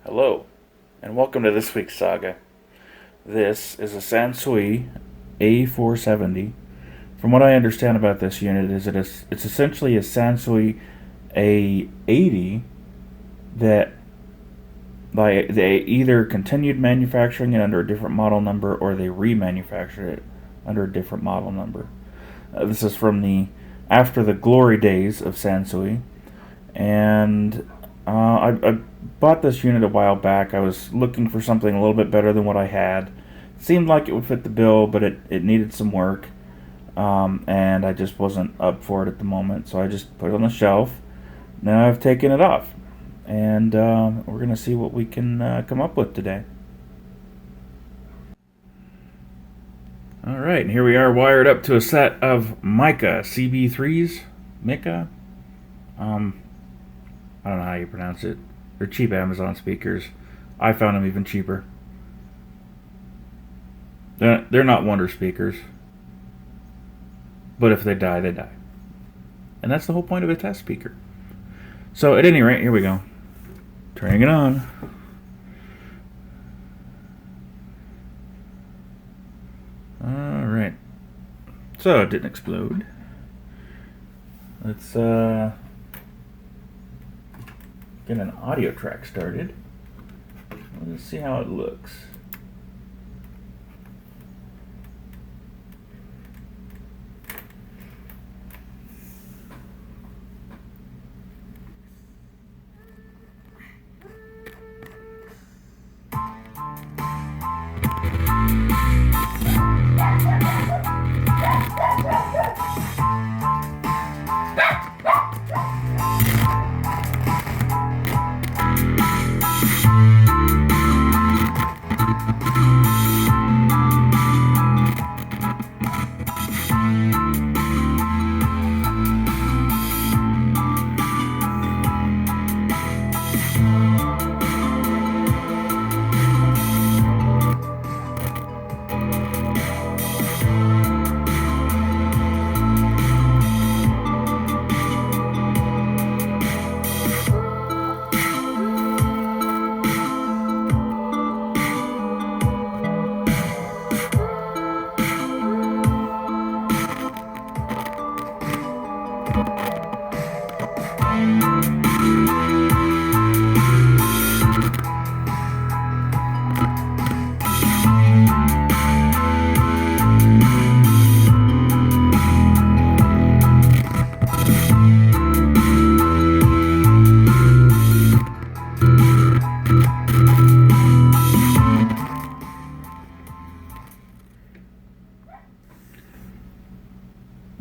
Hello, and welcome to this week's saga. This is a Sansui A-470. From what I understand about this unit, it's essentially a Sansui A-80 that they either continued manufacturing it under a different model number or they remanufactured it under a different model number. This is from the after the glory days of Sansui, and I bought this unit a while back. I was looking for something a little bit better than what I had. It seemed like it would fit the bill, but it needed some work, and I just wasn't up for it at the moment, so I just put it on the shelf. Now I've taken it off, and we're going to see what we can come up with today. Alright, and here we are wired up to a set of Mica CB3s. Mica? I don't know how you pronounce it. They're cheap Amazon speakers. I found them even cheaper. They're not wonder speakers. But if they die, they die. And that's the whole point of a test speaker. So at any rate, here we go. Turning it on. Alright. So it didn't explode. Let's get an audio track started. Let's see how it looks.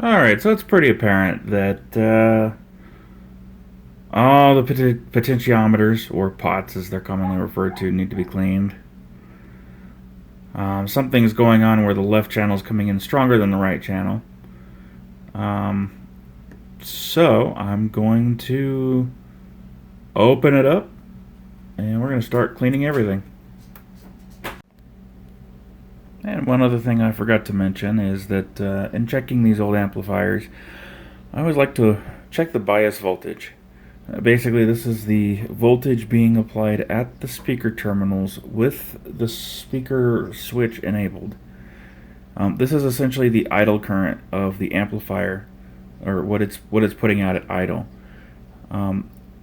Alright, so it's pretty apparent that all the potentiometers, or pots as they're commonly referred to, need to be cleaned. Something's going on where the left channel is coming in stronger than the right channel. So I'm going to open it up and we're going to start cleaning everything. And one other thing I forgot to mention is that in checking these old amplifiers, I always like to check the bias voltage. Basically, this is the voltage being applied at the speaker terminals with the speaker switch enabled. This is essentially the idle current of the amplifier, or what it's putting out at idle.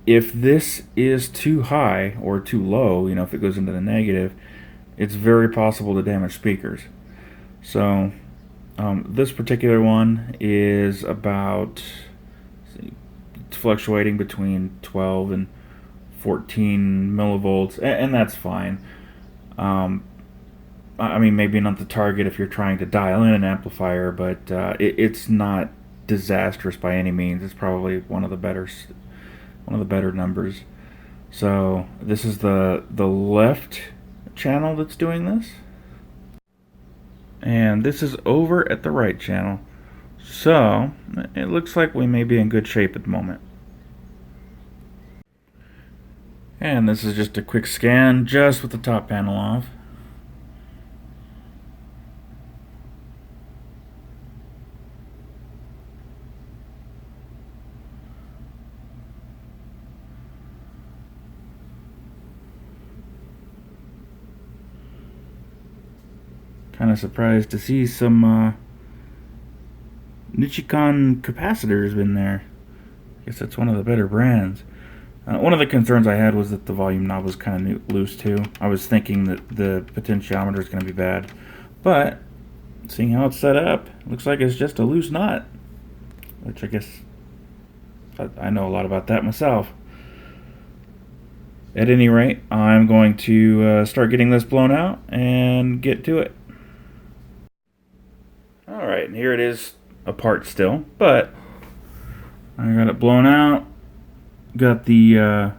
If this is too high or too low, if it goes into the negative, it's very possible to damage speakers. So this particular one is about, it's fluctuating between 12 and 14 millivolts, and that's fine. I mean, maybe not the target if you're trying to dial in an amplifier, but it's not disastrous by any means. It's probably one of the better numbers. So this is the left channel that's doing this, and this is over at the right channel. So it looks like we may be in good shape at the moment. And this is just a quick scan just with the top panel off. Kind of surprised to see some Nichicon capacitors in there. I guess that's one of the better brands. One of the concerns I had was that the volume knob was kind of loose too. I was thinking that the potentiometer is going to be bad, but seeing how it's set up, looks like it's just a loose nut, which I guess I know a lot about that myself. At any rate, I'm going to start getting this blown out and get to it. Alright, and here it is apart still, but I got it blown out. Got the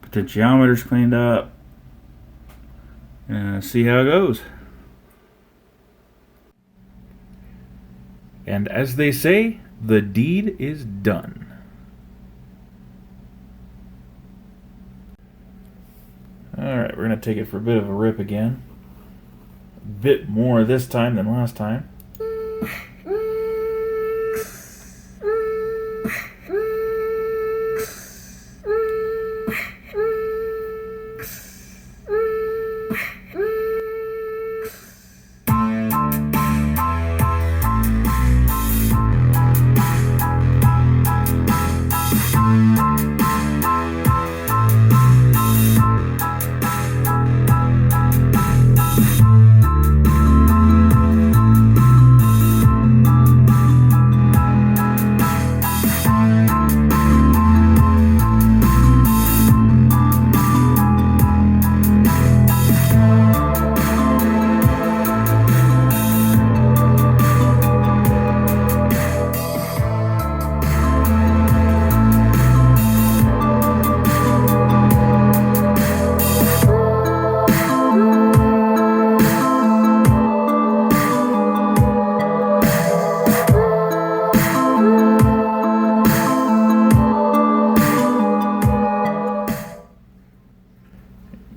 potentiometers cleaned up. See how it goes. And as they say, the deed is done. Alright, we're going to take it for a bit of a rip again. A bit more this time than last time.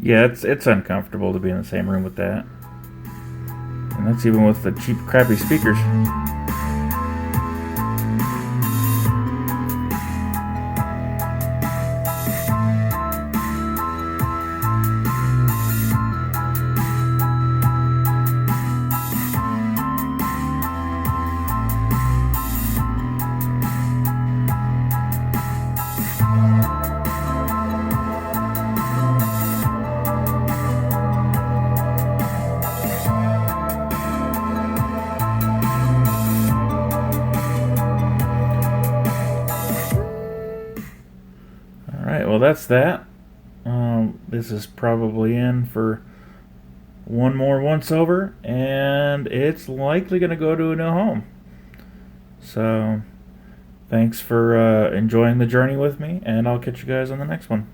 Yeah, it's uncomfortable to be in the same room with that. And that's even with the cheap, crappy speakers. Well, that's that. This is probably in for one more once over, and it's likely going to go to a new home. So, thanks for enjoying the journey with me, and I'll catch you guys on the next one.